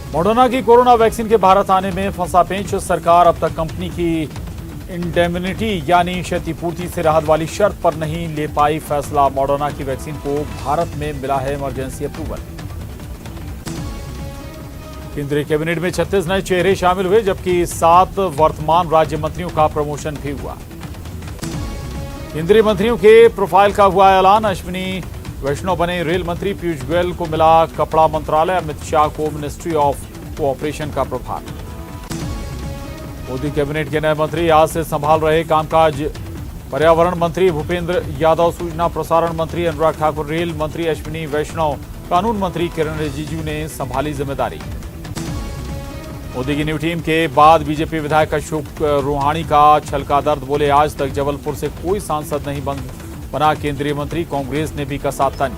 Moderna की corona vaccine के भारत आने में फंसा पेंच। सरकार अब तक कंपनी की इंडेमनिटी यानी क्षतिपूर्ति से राहत वाली शर्त पर नहीं ले पाई फैसला। मॉडर्ना की वैक्सीन को भारत में मिला है इमरजेंसी अप्रूवल। केंद्रीय कैबिनेट में 36 नए चेहरे शामिल हुए, जबकि 7 वर्तमान राज्य मंत्रियों का प्रमोशन भी हुआ। केंद्रीय मंत्रियों के प्रोफाइल का हुआ ऐलान। अश्विनी वैष्णव बने रेल मंत्री। पीयूष गोयल को मिला कपड़ा मंत्रालय। अमित शाह को मिनिस्ट्री ऑफ कोऑपरेशन का प्रभार। मोदी कैबिनेट के नए मंत्री आज से संभाल रहे कामकाज। पर्यावरण मंत्री भूपेंद्र यादव, सूचना प्रसारण मंत्री अनुराग ठाकुर, रेल मंत्री अश्विनी वैष्णव, कानून मंत्री किरण रिजिजू ने संभाली जिम्मेदारी। मोदी की न्यू टीम के बाद बीजेपी विधायक अशोक रूहानी का छलका दर्द। बोले, आज तक जबलपुर से कोई सांसद नहीं बना केंद्रीय मंत्री। कांग्रेस ने भी कसा तंज।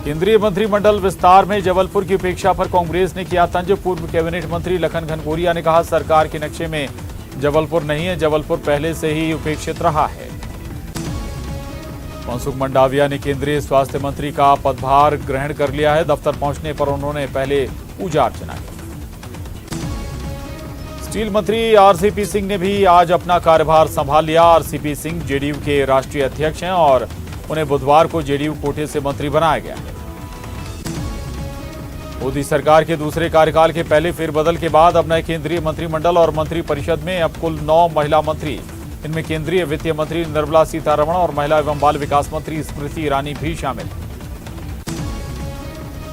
केंद्रीय मंत्रिमंडल विस्तार में जबलपुर की उपेक्षा पर कांग्रेस ने किया तंज। पूर्व कैबिनेट मंत्री लखन घनघोरिया ने कहा, सरकार के नक्शे में जबलपुर नहीं है, जबलपुर पहले से ही उपेक्षित रहा है। मनसुख मंडाविया ने केंद्रीय स्वास्थ्य मंत्री का पदभार ग्रहण कर लिया है। दफ्तर पहुंचने पर उन्होंने पहले पूजा अर्चना की। स्टील मंत्री आरसीपी सिंह ने भी आज अपना कार्यभार संभाल लिया। आरसीपी सिंह जेडीयू के राष्ट्रीय अध्यक्ष हैं और उन्हें बुधवार को जेडीयू कोटे से मंत्री बनाया गया है। मोदी सरकार के दूसरे कार्यकाल के पहले फेरबदल के बाद अब नए केंद्रीय मंत्रिमंडल और मंत्रिपरिषद में अब कुल 9 महिला मंत्री। इनमें केंद्रीय वित्त मंत्री निर्मला सीतारमण और महिला एवं बाल विकास मंत्री स्मृति ईरानी भी शामिल।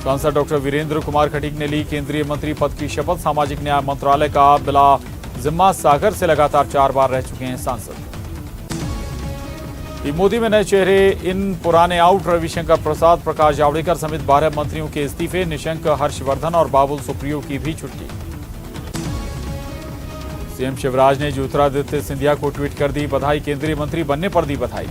सांसद डॉक्टर वीरेंद्र कुमार खटीक ने ली केंद्रीय मंत्री पद की शपथ। सामाजिक न्याय मंत्रालय का बिला जिम्मा। सागर से लगातार 4 बार रह चुके हैं सांसद। मोदी में नए चेहरे इन, पुराने आउट। रविशंकर प्रसाद, प्रकाश जावड़ेकर समेत 12 मंत्रियों के इस्तीफे। निशंक, हर्षवर्धन और बाबुल सुप्रियो की भी छुट्टी। सीएम शिवराज ने ज्योतिरादित्य सिंधिया को ट्वीट कर दी बधाई। केंद्रीय मंत्री बनने पर दी बधाई।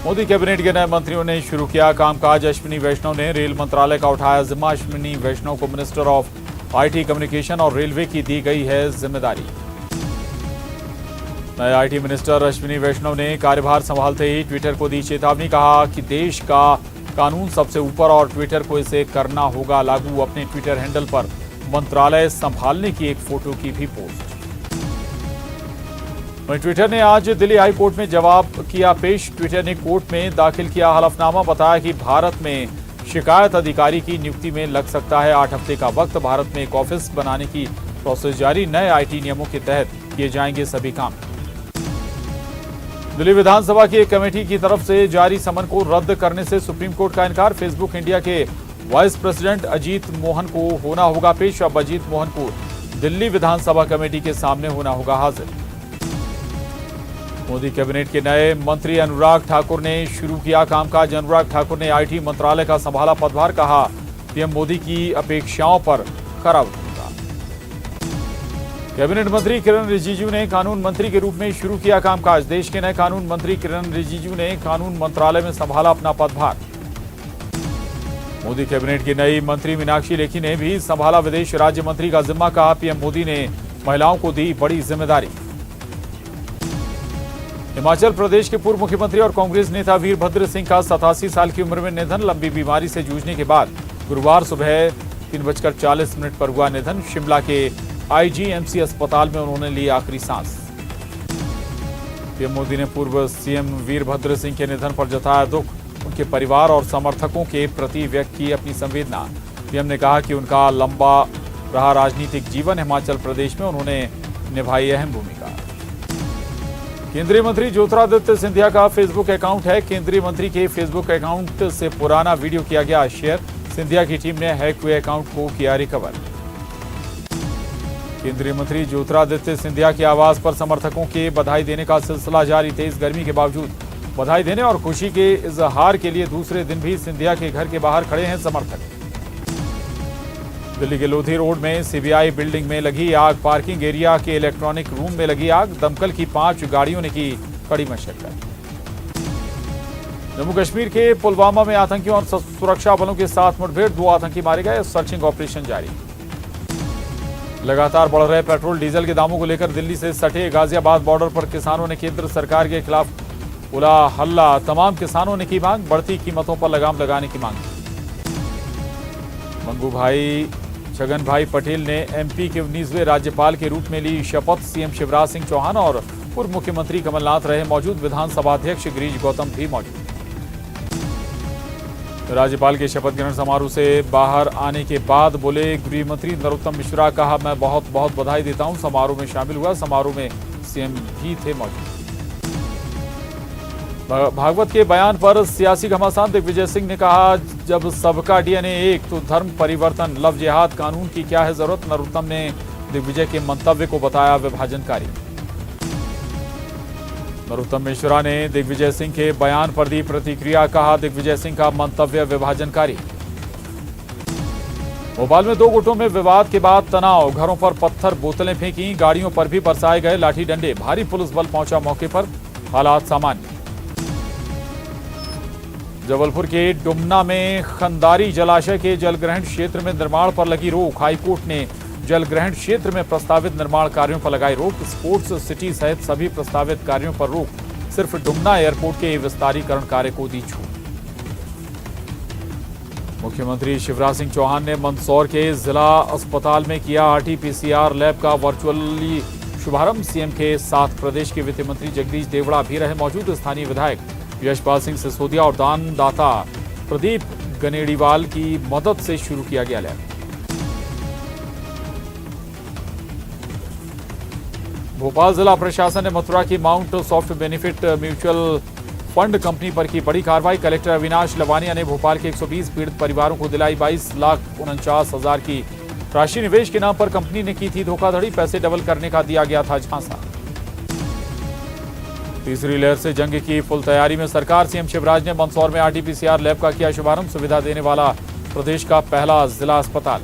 मोदी कैबिनेट के नए मंत्रियों ने शुरू किया कामकाज। अश्विनी वैष्णव ने रेल मंत्रालय का उठाया जिम्मा। अश्विनी वैष्णव को मिनिस्टर ऑफ आईटी, कम्युनिकेशन और रेलवे की दी गई है जिम्मेदारी। नए आईटी मिनिस्टर अश्विनी वैष्णव ने कार्यभार संभालते ही ट्विटर को दी चेतावनी। कहा कि देश का कानून सबसे ऊपर और ट्विटर को इसे करना होगा लागू। अपने ट्विटर हैंडल पर मंत्रालय संभालने की एक फोटो की भी पोस्ट। वहीं ट्विटर ने आज दिल्ली हाई कोर्ट में जवाब किया पेश। ट्विटर ने कोर्ट में दाखिल किया हलफनामा। बताया कि भारत में शिकायत अधिकारी की नियुक्ति में लग सकता है 8 हफ्ते का वक्त। भारत में एक ऑफिस बनाने की प्रोसेस जारी। नए आईटी नियमों के तहत किए जाएंगे सभी काम। दिल्ली विधानसभा की एक कमेटी की तरफ से जारी समन को रद्द करने से सुप्रीम कोर्ट का इनकार। फेसबुक इंडिया के वाइस प्रेसिडेंट अजीत मोहन को होना होगा पेश। अब अजीत मोहन को दिल्ली विधानसभा कमेटी के सामने होना होगा हाजिर। मोदी कैबिनेट के नए मंत्री अनुराग ठाकुर ने शुरू किया कामकाज। अनुराग ठाकुर ने आईटी मंत्रालय का संभाला पदभार। कहा, पीएम मोदी की अपेक्षाओं पर खरा उतरूंगा। कैबिनेट मंत्री किरण रिजिजू ने कानून मंत्री के रूप में शुरू किया कामकाज। देश के नए कानून मंत्री किरण रिजिजू ने कानून मंत्रालय में संभाला अपना पदभार। मोदी कैबिनेट की नई मंत्री मीनाक्षी लेखी ने भी संभाला विदेश राज्य मंत्री का जिम्मा। कहा, पीएम मोदी ने महिलाओं को दी बड़ी जिम्मेदारी। हिमाचल प्रदेश के पूर्व मुख्यमंत्री और कांग्रेस नेता वीरभद्र सिंह का 87 साल की उम्र में निधन। लंबी बीमारी से जूझने के बाद गुरुवार सुबह 3:40 पर हुआ निधन। शिमला के आईजीएमसी अस्पताल में उन्होंने ली आखिरी सांस। पीएम मोदी ने पूर्व सीएम वीरभद्र सिंह के निधन पर जताया दुख। उनके परिवार और समर्थकों के प्रति व्यक्त की अपनी संवेदना। पीएम ने कहा कि उनका लंबा रहा राजनीतिक जीवन। हिमाचल प्रदेश में उन्होंने निभाई अहम भूमिका। केंद्रीय मंत्री ज्योतिरादित्य सिंधिया का फेसबुक अकाउंट है। केंद्रीय मंत्री के फेसबुक अकाउंट से पुराना वीडियो किया गया शेयर। सिंधिया की टीम ने हैक हुए अकाउंट को किया रिकवर। केंद्रीय मंत्री ज्योतिरादित्य सिंधिया के आवास पर समर्थकों के बधाई देने का सिलसिला जारी। तेज गर्मी के बावजूद बधाई देने और खुशी के इजहार के लिए दूसरे दिन भी सिंधिया के घर के बाहर खड़े हैं समर्थक। दिल्ली के लोधी रोड में सीबीआई बिल्डिंग में लगी आग। पार्किंग एरिया के इलेक्ट्रॉनिक रूम में लगी आग। दमकल की 5 गाड़ियों ने की कड़ी मशक्कत। जम्मू कश्मीर के पुलवामा में आतंकियों और सुरक्षा बलों के साथ मुठभेड़। 2 आतंकी मारे गए। सर्चिंग ऑपरेशन जारी। लगातार बढ़ रहे पेट्रोल डीजल के दामों को लेकर दिल्ली से सटे गाजियाबाद बॉर्डर पर किसानों ने केंद्र सरकार के खिलाफ बोला हल्ला। तमाम किसानों ने की मांग। बढ़ती कीमतों पर लगाम लगाने की मांग। मंगू भाई छगन भाई पटेल ने एमपी के 19वें राज्यपाल के रूप में ली शपथ। सीएम शिवराज सिंह चौहान और पूर्व मुख्यमंत्री कमलनाथ रहे मौजूद। विधानसभा अध्यक्ष गिरीश गौतम भी मौजूद। राज्यपाल के शपथ ग्रहण समारोह से बाहर आने के बाद बोले गृह मंत्री नरोत्तम मिश्रा, कहा मैं बहुत बहुत बधाई देता हूं। समारोह में शामिल हुआ। समारोह में सीएम भी थे मौजूद। भागवत के बयान पर सियासी घमासान दिग्विजय सिंह ने कहा, जब सबका डीएनए एक तो धर्म परिवर्तन, लव जिहाद, कानून की क्या है जरूरत। नरोत्तम ने दिग्विजय के मंतव्य को बताया विभाजनकारी। नरोत्तम मिश्रा ने दिग्विजय सिंह के बयान पर दी प्रतिक्रिया, कहा दिग्विजय सिंह का मंतव्य विभाजनकारी। भोपाल में 2 गुटों में विवाद के बाद तनाव, घरों पर पत्थर बोतलें फेंकी, गाड़ियों पर भी बरसाए गए लाठी डंडे। भारी पुलिस बल पहुंचा मौके पर, हालात सामान्य। जबलपुर के डुमना में खंदारी जलाशय के जलग्रहण क्षेत्र में निर्माण पर लगी रोक। हाईकोर्ट ने जलग्रहण क्षेत्र में प्रस्तावित निर्माण कार्यों पर लगाई रोक। स्पोर्ट्स सिटी सहित सभी प्रस्तावित कार्यों पर रोक। सिर्फ डुमना एयरपोर्ट के विस्तारीकरण कार्य को दी छूट। मुख्यमंत्री शिवराज सिंह चौहान ने मंदसौर के जिला अस्पताल में किया आरटी-पीसीआर लैब का वर्चुअली शुभारंभ। सीएम के साथ प्रदेश के वित्त मंत्री जगदीश देवड़ा भी रहे मौजूद। स्थानीय विधायक यशपाल सिंह सिसोदिया और दानदाता प्रदीप गनेड़ीवाल की मदद से शुरू किया गया लैब। भोपाल जिला प्रशासन ने मथुरा की mount soft benefit mutual fund company पर की बड़ी कार्रवाई। कलेक्टर अविनाश लवानिया ने भोपाल के 120 पीड़ित परिवारों को दिलाई 22,49,000 की राशि। निवेश के नाम पर कंपनी ने की थी धोखाधड़ी, पैसे डबल करने का दिया गया था झांसा। तीसरी लहर से जंग की फुल तैयारी में सरकार। सीएम शिवराज ने मंदसौर में आरटी-पीसीआर लैब का किया शुभारंभ। सुविधा देने वाला प्रदेश का पहला जिला अस्पताल।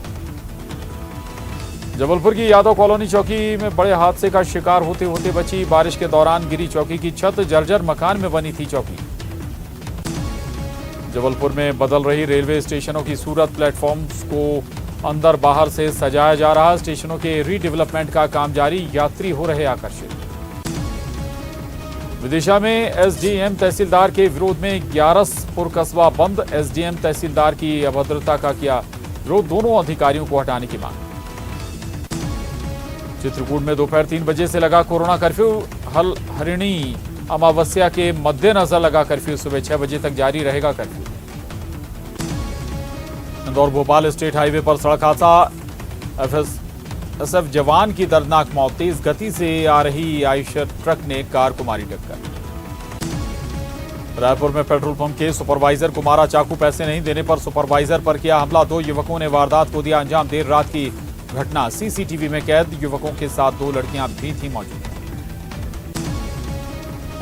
जबलपुर की यादव कॉलोनी चौकी में बड़े हादसे का शिकार होते होते बची। बारिश के दौरान गिरी चौकी की छत, जर्जर मकान में बनी थी चौकी। जबलपुर में बदल रही रेलवे स्टेशनों की सूरत। प्लेटफॉर्म्स को अंदर बाहर से सजाया जा रहा। स्टेशनों के रीडेवलपमेंट का काम जारी। यात्री हो रहे आकर्षित। विदिशा में एसडीएम तहसीलदार के विरोध में ग्यारसपुर कस्बा बंद। एसडीएम तहसीलदार की अभद्रता का किया विरोध। दोनों अधिकारियों को हटाने की मांग। चित्रकूट में दोपहर 3 बजे से लगा कोरोना कर्फ्यू। हरिणी अमावस्या के मद्देनजर लगा कर्फ्यू। सुबह 6 बजे तक जारी रहेगा curfew. Indore Bhopal state highway पर सड़क हादसा। एसएफ जवान की दर्दनाक मौत। तेज गति से आ रही आयशर ट्रक ने कार को मारी टक्कर। रायपुर में पेट्रोल पंप के सुपरवाइजर को मारा चाकू। पैसे नहीं देने पर सुपरवाइजर पर किया हमला। 2 युवकों ने वारदात को दिया अंजाम। देर रात की घटना सीसीटीवी में कैद। युवकों के साथ 2 लड़कियां भी थी मौजूद।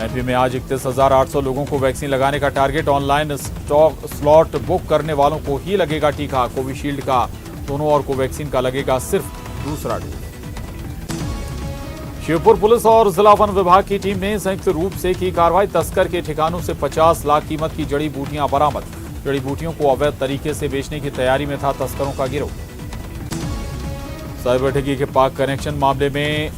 एमपी में आज 31,800 लोगों को वैक्सीन लगाने का टारगेट। ऑनलाइन स्लॉट बुक करने वालों को ही लगेगा टीका। कोविशील्ड का दोनों और कोवैक्सीन का लगेगा सिर्फ दूसरा डोज। शिवपुर पुलिस और जिला वन विभाग की टीम ने संयुक्त रूप से की कार्रवाई। तस्कर के ठिकानों से 50 लाख कीमत की जड़ी बूटियां बरामद। जड़ी बूटियों को अवैध तरीके से बेचने की तैयारी में था तस्करों का गिरोह। साइबर ठगी के पाक कनेक्शन मामले में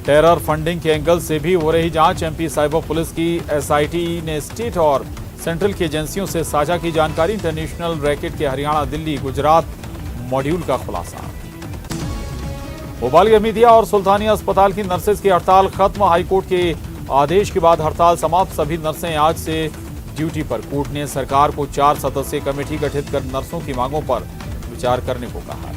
टेरर फंडिंग के एंगल से भी हो रही जांच। एमपी साइबर पुलिस की एसआईटी ने स्टेट और सेंट्रल की एजेंसियों से साझा की जानकारी। इंटरनेशनल रैकेट के हरियाणा, दिल्ली, गुजरात मॉड्यूल का खुलासा। भोपाल के हमीदिया और सुल्तानिया अस्पताल की नर्सेज की हड़ताल खत्म। हाईकोर्ट के आदेश के बाद हड़ताल समाप्त। सभी नर्सें आज से ड्यूटी पर। कोर्ट ने सरकार को 4 सदस्यीय कमेटी गठित कर नर्सों की मांगों पर विचार करने को कहा।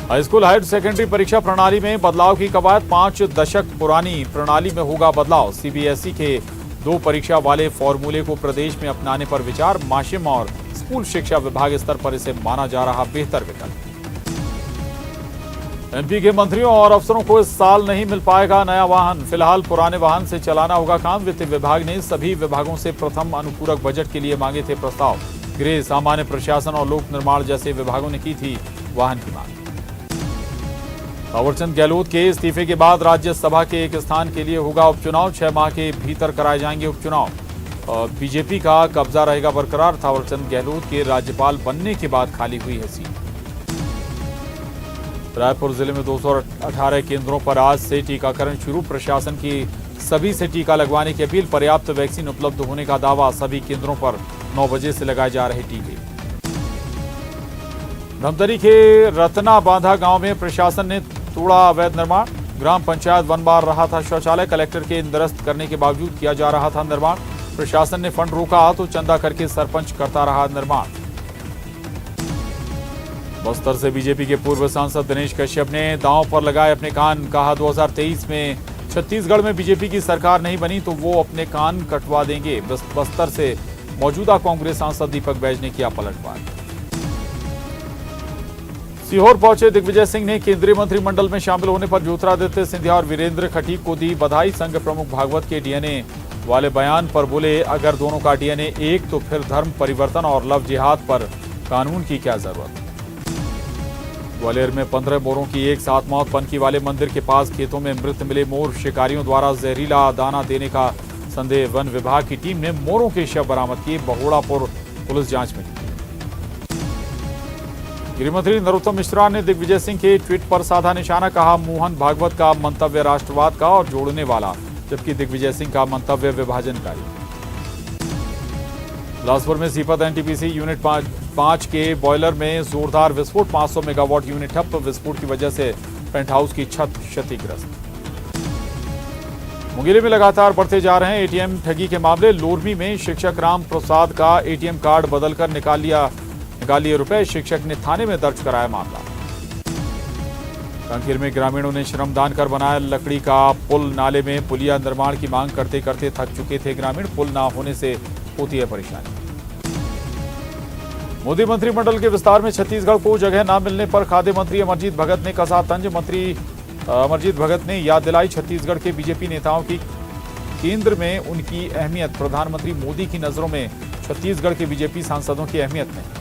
हाईस्कूल हायर सेकेंडरी परीक्षा प्रणाली में बदलाव की कवायद। 5 दशक पुरानी प्रणाली में होगा बदलाव। सीबीएसई के 2 परीक्षा वाले फॉर्मूले को प्रदेश में अपनाने पर विचार। माशिम और स्कूल शिक्षा विभाग स्तर पर इसे माना जा रहा बेहतर विकल्प। एमपी के मंत्रियों और अफसरों को इस साल नहीं मिल पाएगा नया वाहन। फिलहाल पुराने वाहन से चलाना होगा काम। वित्त विभाग ने सभी विभागों से प्रथम अनुपूरक बजट के लिए मांगे थे प्रस्ताव। गृह, सामान्य प्रशासन और लोक निर्माण जैसे विभागों ने की थी वाहन की मांग। थावरचंद गहलोत के इस्तीफे के बाद राज्यसभा के एक स्थान के लिए होगा उपचुनाव। 6 माह के भीतर कराए जाएंगे उपचुनाव। बीजेपी का कब्जा रहेगा बरकरार। थावरचंद गहलोत के राज्यपाल बनने के बाद खाली हुई है सीट। रायपुर जिले में 218 केंद्रों पर आज से टीकाकरण शुरू। प्रशासन की सभी से टीका लगवाने की अपील। पर्याप्त वैक्सीन उपलब्ध होने का दावा। सभी केंद्रों पर 9 बजे से लगाए जा रहे टीके। धमतरी के रतना बांधा गांव में प्रशासन ने तोड़ा अवैध निर्माण। ग्राम पंचायत बनवा रहा था शौचालय, कलेक्टर के इंदरस्त करने के बावजूद किया जा रहा था निर्माण। प्रशासन ने फंड रोका तो चंदा करके सरपंच करता रहा निर्माण। बस्तर से बीजेपी के पूर्व सांसद दिनेश कश्यप ने दांव पर लगाए अपने कान। कहा 2023 में छत्तीसगढ़ में बीजेपी की सरकार नहीं बनी तो वो अपने कान कटवा देंगे। बस्तर से मौजूदा कांग्रेस सांसद दीपक बैज ने किया पलटवार। सीहोर पहुंचे दिग्विजय सिंह ने केंद्रीय मंत्रिमंडल में शामिल होने पर ज्योतिरादित्य सिंधिया और वीरेंद्र खटीक को दी बधाई। संघ प्रमुख भागवत के डीएनए वाले बयान पर बोले, अगर दोनों का डीएनए एक तो फिर धर्म परिवर्तन और लव जिहाद पर कानून की क्या जरूरत। ग्वालियर में 15 मोरों की एक साथ मौत। पनकी वाले मंदिर के पास खेतों में मृत मिले मोर। शिकारियों द्वारा जहरीला दाना देने का संदेह। वन विभाग की टीम ने मोरों के शव बरामद किए। बहोड़ापुर पुलिस जांच में। गृहमंत्री नरोत्तम मिश्रा ने दिग्विजय सिंह के ट्वीट पर साधा निशाना। कहा, मोहन भागवत का मंतव्य राष्ट्रवाद का और जोड़ने वाला, जबकि दिग्विजय सिंह का मंतव्य विभाजनकारी। बिलासपुर में सीपत एनटीपीसी यूनिट 5 के बॉयलर में जोरदार विस्फोट। 500 मेगावाट यूनिट ठप। विस्फोट की वजह से पेंट हाउस की छत क्षतिग्रस्त। मुंगेली में लगातार बढ़ते जा रहे हैं एटीएम ठगी के मामले। लोरमी में शिक्षक राम प्रसाद का एटीएम कार्ड बदलकर निकाल लिए रुपए। शिक्षक ने थाने में दर्ज कराया मामला। कांकेर में ग्रामीणों ने श्रमदान कर बनाया लकड़ी का पुल। नाले में पुलिया निर्माण की मांग करते करते थक चुके थे ग्रामीण। पुल न होने से होती है परेशानी। मोदी मंत्रिमंडल के विस्तार में छत्तीसगढ़ को जगह न मिलने पर खाद्य मंत्री अमरजीत भगत ने कसा तंज। मंत्री अमरजीत भगत ने याद दिलाई छत्तीसगढ़ के बीजेपी नेताओं की केंद्र में उनकी अहमियत। प्रधानमंत्री मोदी की नजरों में छत्तीसगढ़ के बीजेपी सांसदों की अहमियत नहीं।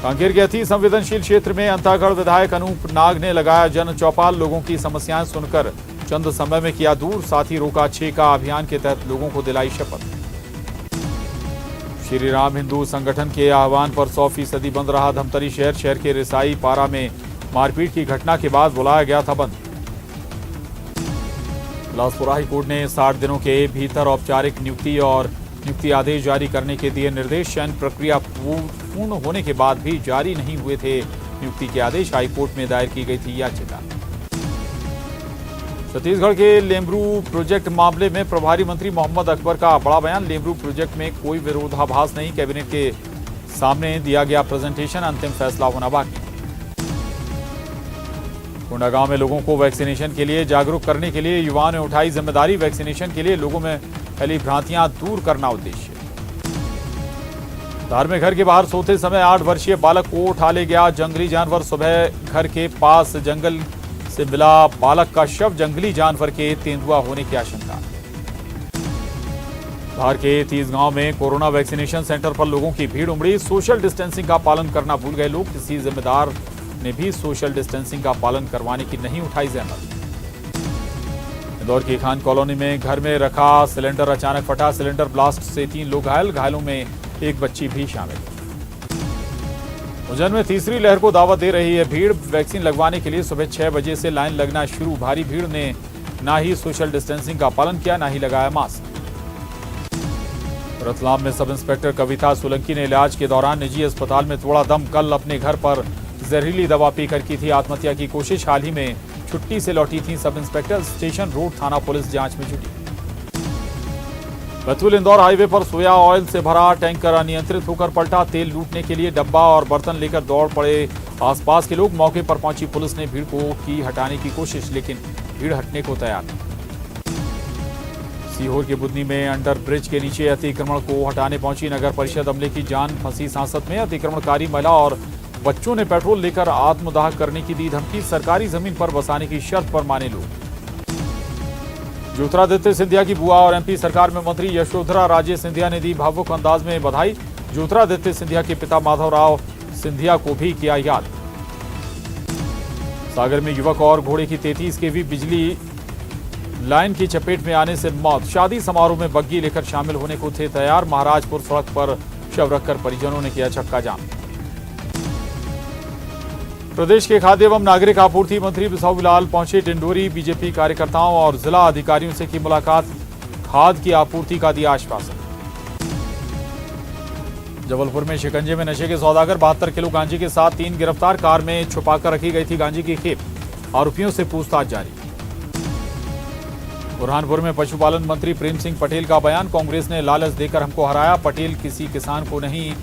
कांकेर के अति संवेदनशील क्षेत्र में अंतागढ़ विधायक अनूप नाग ने लगाया जन चौपाल। लोगों की समस्याएं सुनकर चंद समय में किया दूर। साथ ही रोका 6 का अभियान के तहत लोगों को दिलाई शपथ। श्री राम हिंदू संगठन के आह्वान पर 100% बंद रहा धमतरी शहर। शहर के रिसाई पारा में मारपीट की घटना के बाद बुलाया गया था बंद। बिलासपुर हाई कोर्ट ने 60 दिनों के भीतर औपचारिक नियुक्ति और नियुक्ति आदेश जारी करने के दिए निर्देश। चयन प्रक्रिया पूर्ण होने के बाद भी जारी नहीं हुए थे नियुक्ति के आदेश। हाईकोर्ट में दायर की गई थी याचिका। छत्तीसगढ़ के लेमरू प्रोजेक्ट मामले में प्रभारी मंत्री मोहम्मद अकबर का बड़ा बयान। लेमरू प्रोजेक्ट में कोई विरोधाभास नहीं। कैबिनेट के सामने दिया गया प्रेजेंटेशन, अंतिम फैसला होना बाकी। कोंडागांव में लोगों को वैक्सीनेशन के लिए जागरूक करने के लिए युवाओं ने उठाई जिम्मेदारी। वैक्सीनेशन के लिए लोगों में फैली भ्रांतियां दूर करना उद्देश्य। धार में घर के बाहर सोते समय 8 वर्षीय बालक को उठा ले गया जंगली जानवर। सुबह घर के पास जंगल से मिला बालक का शव। जंगली जानवर के तेंदुआ होने की आशंका। धार के तीसगांव में कोरोना वैक्सीनेशन सेंटर पर लोगों की भीड़ उमड़ी। सोशल डिस्टेंसिंग का पालन करना भूल गए लोग। किसी जिम्मेदार ने भी सोशल डिस्टेंसिंग का पालन करवाने की नहीं उठाई जहमत। इंदौर की खान कॉलोनी में घर में रखा सिलेंडर अचानक फटा। सिलेंडर ब्लास्ट से 3 लोग घायल। घायलों में एक बच्ची भी शामिल। उज्जैन में तीसरी लहर को दावत दे रही है भीड़। वैक्सीन लगवाने के लिए सुबह 6 बजे से लाइन लगना शुरू। भारी भीड़ ने ना ही सोशल डिस्टेंसिंग का पालन किया, ना ही लगाया मास्क। रतलाम में सब इंस्पेक्टर कविता सोलंकी ने इलाज के दौरान निजी अस्पताल में तोड़ा दम। कल अपने घर पर जहरीली दवा पीकर की थी आत्महत्या की कोशिश। हाल ही में छुट्टी से लौटी थी सब इंस्पेक्टर। स्टेशन रोड थाना पुलिस जांच में जुटी। बैतूल इंदौर हाईवे पर सोया ऑयल से भरा टैंकर अनियंत्रित होकर पलटा। तेल लूटने के लिए डब्बा और बर्तन लेकर दौड़ पड़े आसपास के लोग। मौके पर पहुंची पुलिस ने भीड़ को की हटाने की कोशिश, लेकिन भीड़ हटने को तैयार नहीं। सीहोर के बुधनी में अंडर ब्रिज के नीचे अतिक्रमण को हटाने पहुंची नगर परिषद। अमले की जान फंसी सांसद में। अतिक्रमणकारी महिला और बच्चों ने पेट्रोल लेकर आत्मदाह करने की दी धमकी। सरकारी जमीन पर बसाने की शर्त पर माने लोग। ज्योतिरादित्य सिंधिया की बुआ और एमपी सरकार में मंत्री यशोधरा राजे सिंधिया ने दी भावुक अंदाज में बधाई। ज्योतिरादित्य सिंधिया के पिता माधवराव सिंधिया को भी किया याद। सागर में युवक और घोड़े की 33 केवी बिजली लाइन की चपेट में आने से मौत। शादी समारोह में बग्गी लेकर शामिल होने को थे तैयार। महाराजपुर सड़क पर शव रखकर परिजनों ने किया चक्का जाम। प्रदेश के खाद्य एवं नागरिक आपूर्ति मंत्री बिसाहू लाल पहुंचे डिंडोरी। बीजेपी कार्यकर्ताओं और जिला अधिकारियों से की मुलाकात। खाद की आपूर्ति का दिया आश्वासन। जबलपुर में शिकंजे में नशे के सौदागर 72 किलो गांजे के साथ 3 गिरफ्तार। कार में छुपाकर रखी गई थी गांजे की खेप। आरोपियों से पूछताछ जारी। बुरहानपुर में पशुपालन मंत्री प्रेम सिंह पटेल का बयान, कांग्रेस ने लालच देकर हमको हराया। पटेल किसी किसान को नहीं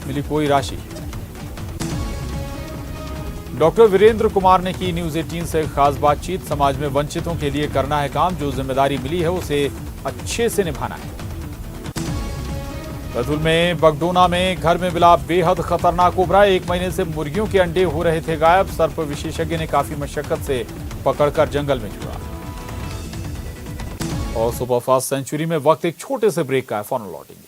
मिली कोई राशि। डॉक्टर वीरेंद्र कुमार ने की न्यूज 18 से खास बातचीत, समाज में वंचितों के लिए करना है काम, जो जिम्मेदारी मिली है उसे अच्छे से निभाना है। बैतूल में बगडोना में घर में मिला बेहद खतरनाक कोबरा। 1 महीने से मुर्गियों के अंडे हो रहे थे गायब। सर्प विशेषज्ञ ने काफी मशक्कत से पकड़कर जंगल में छोड़ा। और सुपरफास्ट सेंचुरी में वक्त एक छोटे से ब्रेक का है, फौरन लौटेंगे।